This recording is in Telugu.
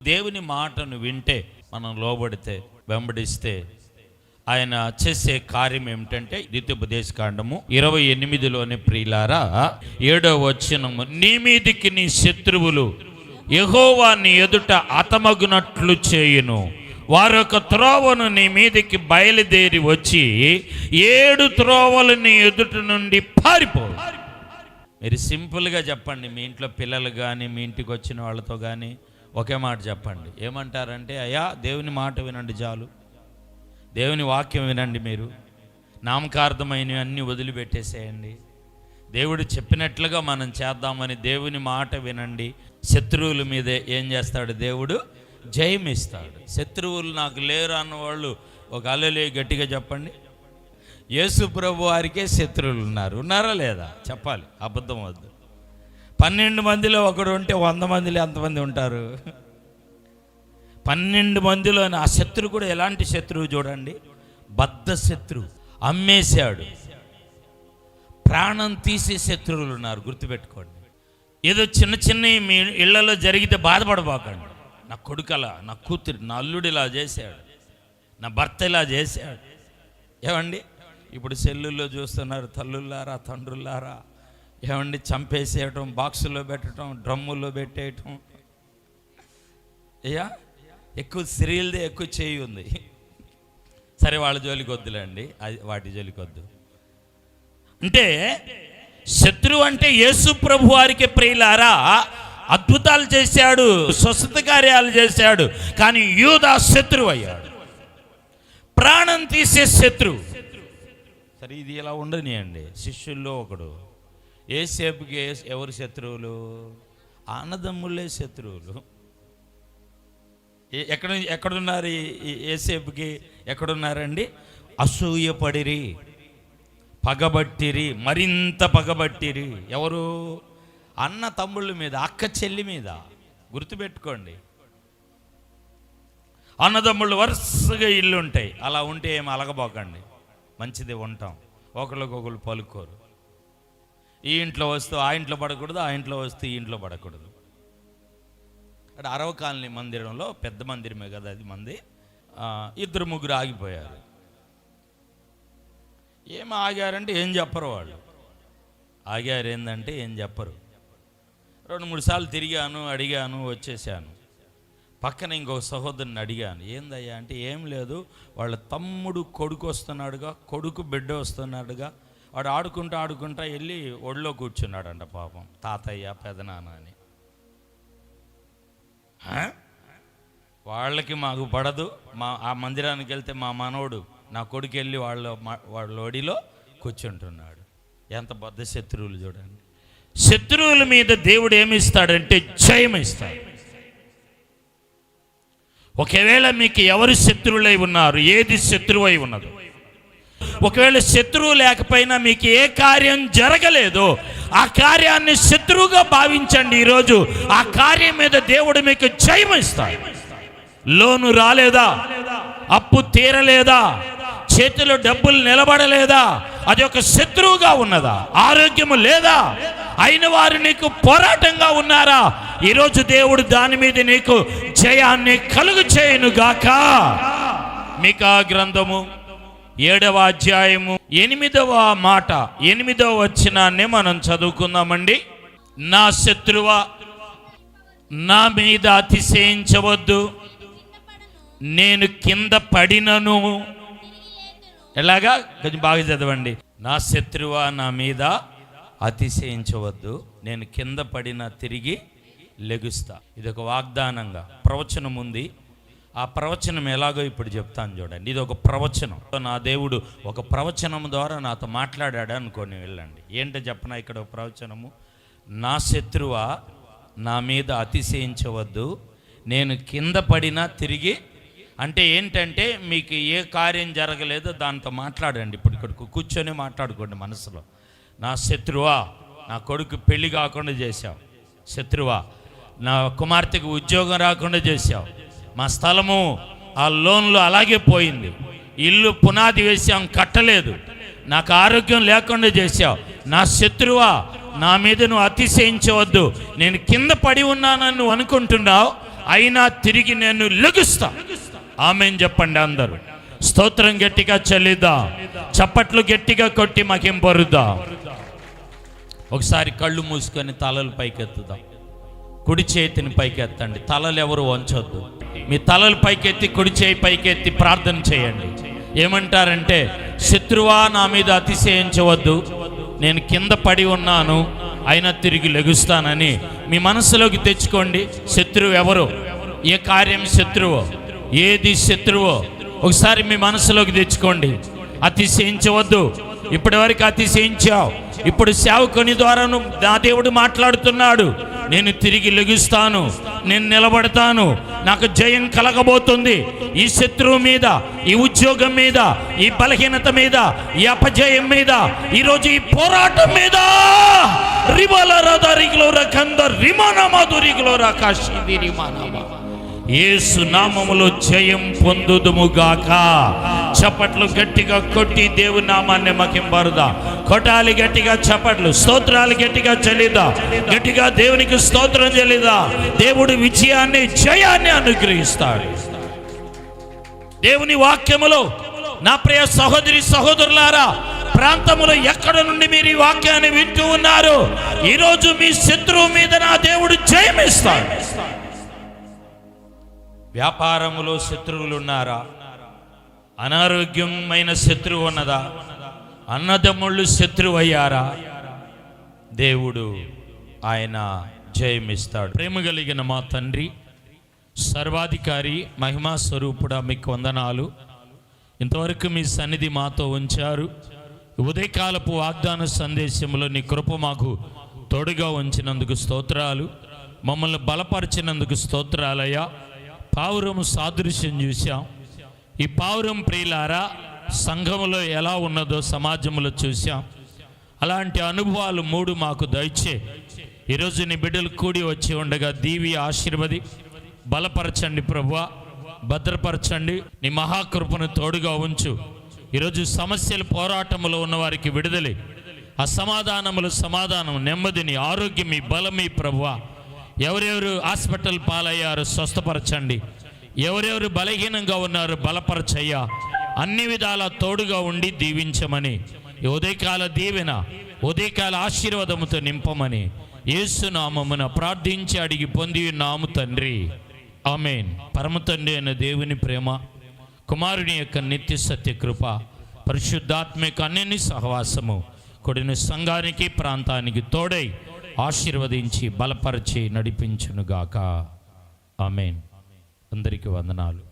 దేవుని మాటను వింటే, మనం లోబడితే, వెంబడిస్తే ఆయన చేసే కార్యం ఏమిటంటే, ద్వితీయోపదేశకాండము 28లోని ప్రియులారా 7వ వచనము, నీ మీదికి నీ శత్రువులు యెహోవా నీ ఎదుట హతమగునట్లు చేయును, వారొక త్రోవను నీ మీదికి బయలుదేరి వచ్చి 7 త్రోవలు నీ ఎదుట నుండి పారిపో. మీరు సింపుల్గా చెప్పండి, మీ ఇంట్లో పిల్లలు కానీ మీ ఇంటికి వచ్చిన వాళ్ళతో కానీ ఒకే మాట చెప్పండి. ఏమంటారంటే, అయ్యా దేవుని మాట వినండి చాలు, దేవుని వాక్యం వినండి, మీరు నామకార్థమైనవి అన్నీ వదిలిపెట్టేసేయండి, దేవుడు చెప్పినట్లుగా మనం చేద్దామని దేవుని మాట వినండి. శత్రువుల మీద ఏం చేస్తాడు దేవుడు? జయమిస్తాడు. శత్రువులు నాకు లేరు అన్నవాళ్ళు ఒక హల్లెలూయా గట్టిగా చెప్పండి. యేసు ప్రభు వారికే శత్రువులు ఉన్నారు, ఉన్నారా లేదా చెప్పాలి, అబద్ధం వద్దు. 12 మందిలో ఒకడు ఉంటే 100 మందిలో ఎంతమంది ఉంటారు? 12 మందిలో ఆ శత్రువు కూడా ఎలాంటి శత్రువు చూడండి, బద్ధ శత్రువు. అమ్మేశాడు, ప్రాణం తీసే శత్రువులు ఉన్నారు, గుర్తుపెట్టుకోండి. ఏదో చిన్న చిన్న మీ ఇళ్లలో జరిగితే బాధపడబోకండి. నా కొడుకలా, నా కూతురు, నా అల్లుడు ఇలా చేశాడు, నా భర్త ఇలా చేశాడు. ఏమండి ఇప్పుడు సెల్లుల్లో చూస్తున్నారు, తల్లులారా తండ్రులారా, ఏమండి చంపేసేయటం, బాక్సుల్లో పెట్టడం, డ్రమ్ముల్లో పెట్టేయటం. అయ్యా ఎక్కువ స్త్రీలదే ఎక్కువ చేయి ఉంది. సరే వాళ్ళ జోలికి వద్దులేండి, వాటి జోలికి వద్దు. అంటే శత్రువు అంటే యేసు ప్రభు వారికి ప్రియులారా అద్భుతాలు చేశాడు, స్వస్థత కార్యాలు చేశాడు, కానీ యూదా శత్రువు అయ్యాడు, ప్రాణం తీసే శత్రువు. సరే ఇది ఇలా ఉండనియండి. శిష్యుల్లో ఒకడు, యేసేపుకి ఎవరు శత్రువులు? అన్నదమ్ములే శత్రువులు. ఎక్కడున్నారు యేసేపుకి? ఎక్కడున్నారండి? అసూయపడిరి, పగబట్టిరి, మరింత పగబట్టిరి. ఎవరు? అన్న తమ్ముళ్ళ మీద, అక్క చెల్లి మీద. గుర్తుపెట్టుకోండి, అన్నదమ్ముళ్ళు వరుసగా ఇల్లు ఉంటాయి, అలా ఉంటే ఏమి అలగబోకండి, మంచిది ఉంటాం, ఒకరికొకరు పలుకోరు. ఈ ఇంట్లో వస్తూ ఆ ఇంట్లో పడకూడదు, ఆ ఇంట్లో వస్తూ ఈ ఇంట్లో పడకూడదు. అక్కడ అరవ కాలనీ మందిరంలో, పెద్ద మందిరమే కదా అది మంది, 2-3 ఆగిపోయారు. ఏం ఆగారంటే ఏం చెప్పరు వాళ్ళు. ఆగారు ఏంటంటే ఏం చెప్పరు. 2-3 సార్లు తిరిగాను, అడిగాను, వచ్చేసాను. పక్కన ఇంకొక సహోదరుని అడిగాను, ఏందయ్యా అంటే, ఏం లేదు, వాళ్ళ తమ్ముడు కొడుకు వస్తున్నాడుగా, కొడుకు బిడ్డ వస్తున్నాడుగా, వాడు ఆడుకుంటా వెళ్ళి ఒళ్ళో కూర్చున్నాడంట పాపం, తాతయ్య పెదనాన్న అని. వాళ్ళకి మాకు పడదు, ఆ మందిరానికి వెళ్తే మా మనవడు నా కొడుకు వెళ్ళి వాళ్ళ ఒడిలో కూర్చుంటున్నాడు. ఎంత బద్ధ శత్రువులు చూడండి. శత్రువుల మీద దేవుడు ఏమిస్తాడంటే జయం ఇస్తాడు. ఒకవేళ మీకు ఎవరు శత్రువులై ఉన్నారు, ఏది శత్రువై ఉన్నదో, ఒకవేళ శత్రువు లేకపోయినా మీకు ఏ కార్యం జరగలేదో ఆ కార్యాన్ని శత్రువుగా భావించండి. ఈరోజు ఆ కార్యం మీద దేవుడు మీకు జయం ఇస్తాడు. లోను రాలేదా, అప్పు తీరలేదా, చేతిలో డబ్బులు నిలబడలేదా, అది ఒక శత్రువుగా ఉన్నదా? ఆరోగ్యము లేదా, అయిన వారు నీకు పోరాటంగా ఉన్నారా, ఈరోజు దేవుడు దాని మీద నీకు జయాన్ని కలుగు చేయునుగాక. మీకా గ్రంథము 7వ అధ్యాయము 8వ మాట, 8వ వచనాన్ని మనం చదువుకుందామండి. నా శత్రువా, నా మీద అతిశయించవద్దు, నేను కింద పడినను. ఎలాగా? కొంచెం బాగా చదవండి. నా శత్రువా, నా మీద అతిశయించవద్దు, నేను కింద పడిన తిరిగి లెగుస్తా. ఇది ఒక వాగ్దానంగా ప్రవచనం ఉంది. ఆ ప్రవచనం ఎలాగో ఇప్పుడు చెప్తాను చూడండి. ఇది ఒక ప్రవచనం. నా దేవుడు ఒక ప్రవచనం ద్వారా నాతో మాట్లాడాడు అనుకోని వెళ్ళండి. ఏంటో చెప్పనా ఇక్కడ ఒక ప్రవచనము. నా శత్రువా, నా మీద అతిశయించవద్దు, నేను కింద పడినా తిరిగి. అంటే ఏంటంటే, మీకు ఏ కార్యం జరగలేదో దాంతో మాట్లాడండి. ఇప్పుడు ఇక్కడ కూర్చొని మాట్లాడుకోండి మనసులో. నా శత్రువా, నా కొడుకు పెళ్లి కాకుండా చేశావు, శత్రువా, నా కుమార్తెకు ఉద్యోగం రాకుండా చేశావు, మా స్థలము ఆ లోన్లో అలాగే పోయింది, ఇల్లు పునాది వేసాం కట్టలేదు, నాకు ఆరోగ్యం లేకుండా చేశావు, నా శత్రువా, నా మీద నువ్వు అతిశయించవద్దు, నేను కింద పడి ఉన్నానని నువ్వు అనుకుంటున్నావు, అయినా తిరిగి నేను లెగుస్తా. ఆమేన్ చెప్పండి అందరూ. స్తోత్రం గట్టిగా చెల్లిదా, చప్పట్లు గట్టిగా కొట్టి మాకేం బరుదా. ఒకసారి కళ్ళు మూసుకొని తలలు పైకెత్తుదాం. కుడి చేతిని పైకెత్తండి, తలలు ఎవరు వంచొద్దు. మీ తలలు పైకెత్తి కుడి చేయి పైకెత్తి ప్రార్థన చేయండి. ఏమంటారంటే, శత్రువా నా మీద అతిశయించవద్దు, నేను కింద పడి ఉన్నాను అయినా తిరిగి లెగుస్తానని మీ మనసులోకి తెచ్చుకోండి. శత్రువు ఎవరు, ఏ కార్యం శత్రువో, ఏది శత్రువో ఒకసారి మీ మనసులోకి తెచ్చుకోండి. అతిశయించవద్దు. ఇప్పటి వరకు అతిశయించావు, ఇప్పుడు సేవకుని ద్వారా నా దేవుడు మాట్లాడుతున్నాడు. నేను తిరిగి లెగుస్తాను, నేను నిలబడతాను, నాకు జయం కలగబోతుంది. ఈ శత్రువు మీద, ఈ ఉద్యోగం మీద, ఈ బలహీనత మీద, ఈ అపజయం మీద, ఈరోజు ఈ పోరాటం మీద యేసు నామములో జయం పొందుదుముగాక. చప్పట్లు గట్టిగా కొట్టి దేవుని నామాన్ని మహింపరుదా. కొట్టాలి గట్టిగా చప్పట్లు, స్తోత్రాలు గట్టిగా చెల్లిదా, గట్టిగా దేవునికి స్తోత్రం చెల్లిదా. దేవుడు విజయాన్ని, జయాన్ని అనుగ్రహిస్తాడు. దేవుని వాక్యములో నా ప్రియ సహోదరి సహోదరులారా, ప్రాంతములో ఎక్కడ నుండి మీరు ఈ వాక్యాన్ని వింటూ ఉన్నారు, ఈరోజు మీ శత్రువు మీద నా దేవుడు జయమిస్తాడు. వ్యాపారములో శత్రువులు ఉన్నారా? అనారోగ్యమైన శత్రువు ఉన్నదా? అన్నదమ్ముళ్ళు శత్రువు అయ్యారా? దేవుడు ఆయన జయమిస్తాడు. ప్రేమ కలిగిన మా తండ్రి, సర్వాధికారి, మహిమా స్వరూపుడా, మీకు వందనాలు. ఇంతవరకు మీ సన్నిధి మాతో ఉంచారు. ఉదయకాలపు వాగ్దాన సందేశంలో నీ కృప మాకు తోడుగా ఉంచినందుకు స్తోత్రాలు. మమ్మల్ని బలపరిచినందుకు స్తోత్రాలయ్యా. పావురము సాదృశ్యం చూసాం. ఈ పావురం ప్రియులారా సంఘములో ఎలా ఉన్నదో సమాజంలో చూసాం. అలాంటి అనుభవాలు 3 మాకు దయచే. ఈరోజు నీ బిడ్డలు కూడి వచ్చి ఉండగా దీవి ఆశీర్వది, బలపరచండి ప్రభువా, భద్రపరచండి. నీ మహాకృపను తోడుగా ఉంచు. ఈరోజు సమస్యలు, పోరాటములో ఉన్న వారికి విడుదలే, అసమాధానములు సమాధానం, నెమ్మదిని, ఆరోగ్యం, మీ బలమీ ప్రభువా. ఎవరెవరు హాస్పిటల్ పాలయ్యారో స్వస్థపరచండి. ఎవరెవరు బలహీనంగా ఉన్నారో బలపరచయ్యా. అన్ని విధాల తోడుగా ఉండి దీవించమని, ఉదయకాల దీవెన, ఉదయకాల ఆశీర్వాదముతో నింపమని యేసు నామమున ప్రార్థించి అడిగి పొంది ఉన్నాము తండ్రి. ఆమేన్. పరమ తండ్రి అయిన దేవుని ప్రేమ, కుమారుని యొక్క నిత్య సత్య కృప, పరిశుద్ధాత్మిక అన్నిని సహవాసము కొడిన సంఘానికి, ప్రాంతానికి తోడై ఆశీర్వదించి బలపరిచి నడిపించునుగాక. ఆమేన్. అందరికీ వందనాలు.